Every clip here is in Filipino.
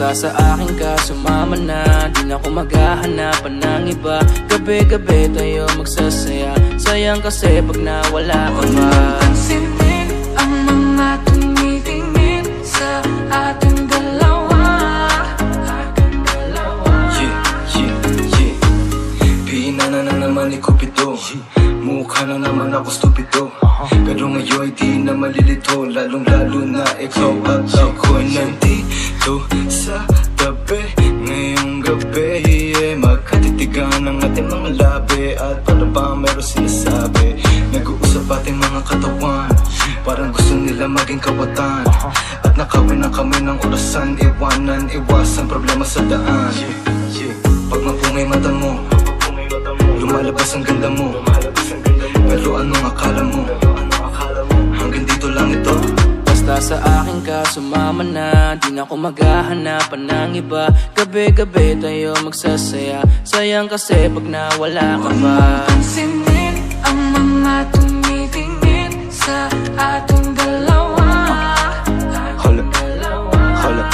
Basta sa akin ka sumama na, di na ako maghahanap ng iba. Gabi-gabi tayo magsasaya, sayang kasi pag nawala ka ba. Pansinin ang mga tumitingin sa ating dalawa. Pihina na naman ni Cupido, mukha na naman ako stupido. Pero ngayon di na malilito, lalong lalo na ikaw at ako'y nandito sa tabi. Ngayong gabi, magkatitigan ang ating mga labi. At para ba meron sinasabi, nag-uusap ating mga katawan, parang gusto nila maging kawatan. At nakawin na kami ng orasan, iwanan, iwasan problema sa daan. Pag mapungay mata mo, lumalabas ang ganda mo. Pero anong akala mo? Hanggang dito lang ito. Basta sa akin ka sumama na, di na ako maghahanapan ng iba. Gabi-gabi tayo magsasaya, sayang kasi pag nawala ka ba. Pansinin ang mga tumitingin sa ating dalawa. Hala, hala,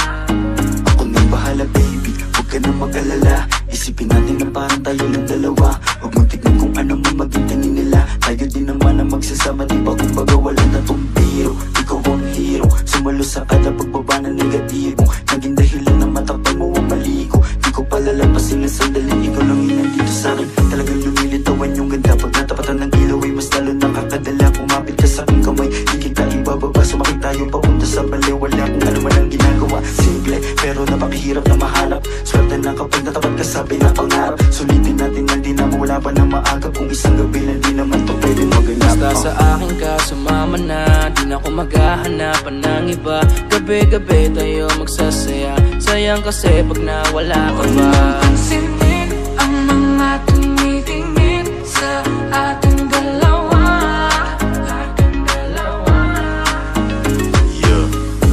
ako nang bahala baby, huwag ka nang mag-alala. Isipin natin na parang tayo lang dalawa. Huwag mong tignan kung ano man maging tingin nila. Tayo din naman ang magsasama, diba? Kumbaga wala na tong biro. Ikaw ang hero, sumalo sa kada pagbaba ng negatibo. Naging dahilan na matapal mo ang mali ko. Di ko palalampasin ng sandali, ikaw lang yung nandito sa'kin. Talagang lumilitawan yung ganda. Pag natapatan ng ilaw ay mas lalo nakakadala. Kumapit ka sa'king kamay, di kita ibababa. Sumakit tayo papunta sa bali, wala kung ano man ang ginagawa. Simple, pero napakahirap na mahanap. Swerte na kapag natapat ka sa pinapangarap. Sulitin natin na di na mawala pa na maagap. Kung isang gabi lang di naman to pwede maganap. Basta sa akin ka sumama na, di na ako maghahanapan ng iba. Gabi-gabi tayo magsasaya, sayang kasi pag nawala ka ba. Pansinin ang mga tumitingin sa ating dalawa. Yeah,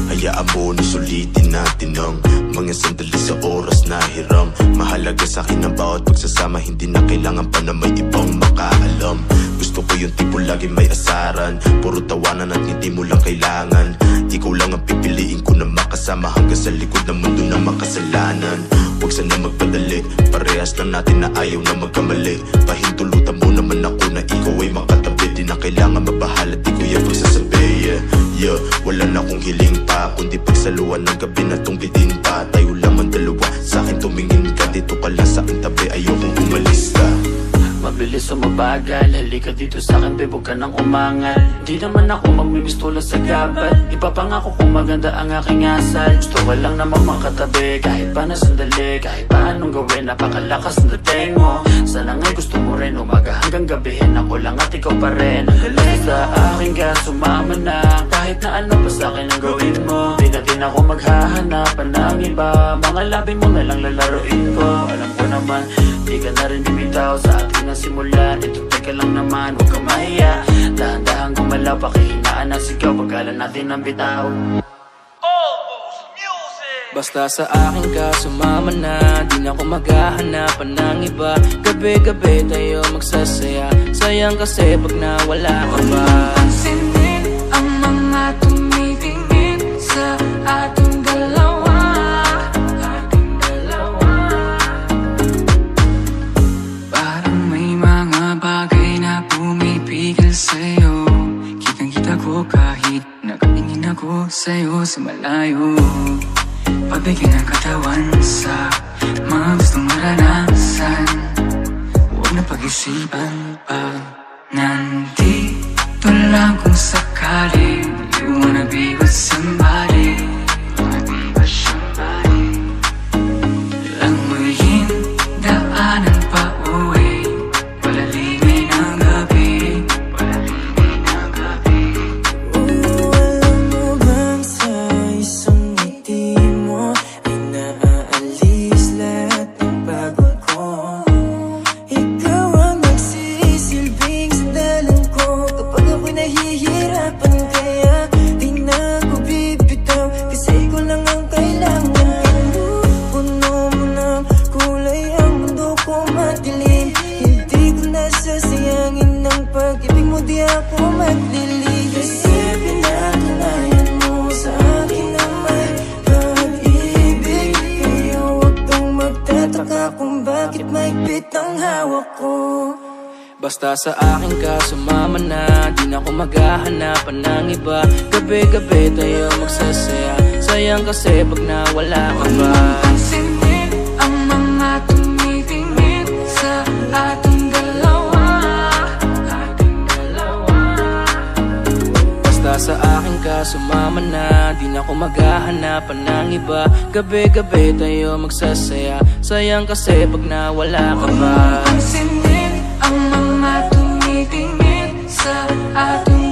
hayaan mo na sulitin natin ang mga sandali sa oras na hiram. Mahalaga sa akin ang bawat pagsasama, hindi na kailangan pa na may ibang makaalam. Gusto ko yung tipo lagi may asaran, puro tawanan at hindi mo lang kailangan. Ikaw lang ang pipiliin ko na makasama hanggang sa likod ng mundo na makasalanan. Huwag sana magpadali, parehas lang natin na ayaw na magkamali. Pahintulutan mo naman ako na ikaw ay makatabi. Di na kailangan mabahala, di ko yan pagsasabi. Yeah, wala na akong hiling pa, kundi pagsaluan ng gabi na tungkitin pa. Tayo lang ang dalawa, sa akin tumingin ka, dito ka lang sa aking tabi, ayokong umalis ka. Mabilis o mabagal, halika dito sa'kin babe, huwag ka nang umangal. Di naman ako magmimistola sa gabat, ipapangako kung maganda ang aking asal. Gusto ko lang naman makatabi, kahit pa na sandali. Kahit pa anong gawin, napakalakas ng dating mo. Sana nga'y gusto mo rin, umaga hanggang gabihin. Ako lang at ikaw pa rin. Hanggang sa akin ka sumama na, kahit na ano pa sa'kin ang gawin mo. Di na din ako maghahanapan ng iba, mga labi mo na lang lalaroin ko. Alam ko naman, di ka na rin bibitaw sa ating simulan. Ito teka lang naman, huwag kang mahiya. Dahan-dahan gumalaw, pakihinaan ang sigaw, pagkalan natin ang bitaw. Basta sa akin ka sumama na, di na ako maghahanapan ng iba. Gabi-gabi tayo magsasaya, sayang kasi pag nawala ka ba. Pansinin ang mga tumitingin sa ating dalawa. Parang may mga bagay na pumipigil sa'yo. Kitang-kita ko kahit nakatingin ako sa'yo sa malayo. Pabigyan ng katawan sa mga gustong maranasan. Huwag na pag-isipan pag nandito lang kung sakali. You wanna be with somebody. Lang mo yung daanan pa uwi, palalimay ng gabi. Alam mo bang sa isang ngiti mo ay naaalis lahat ng pagod ko. Ikaw ang nagsisilbing sandalan ko kapag ako'y nahihirapan Basta sa akin ka sumama na, di na ako maghahanapan ng iba. Gabi-gabi tayo magsasaya, sayang kasi pag nawala ka ba. Pansinin ang mga tumitingin sa ating dalawa. Basta sa akin ka sumama na, di na ako maghahanapan ng iba. Gabi-gabi tayo magsasaya, sayang kasi pag nawala ka ba. Pansinin ang mga tumitingin sa ating